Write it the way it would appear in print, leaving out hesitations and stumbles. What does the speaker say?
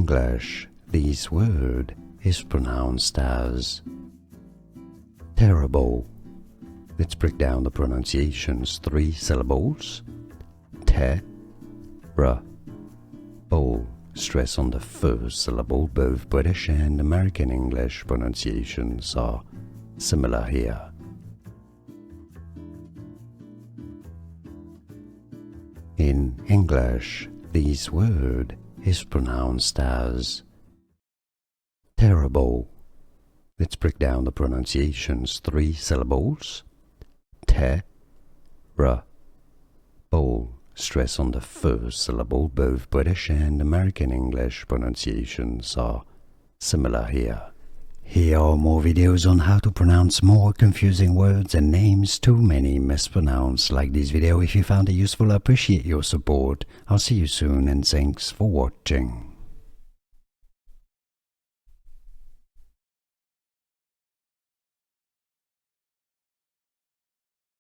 English, this word is pronounced as terrible. Let's break down the pronunciations. 3 syllables. Te-ra-bo. Stress on the first syllable. Both British and American English pronunciations are similar here. In English, this word is pronounced as terrible. Let's break down the pronunciations. 3 syllables. Te-ra-bo. Stress on the first syllable. Both British and American English pronunciations are similar here. Here are more videos on how to pronounce more confusing words and names too many mispronounced. Like this video if you found it useful. I appreciate your support. I'll see you soon and thanks for watching.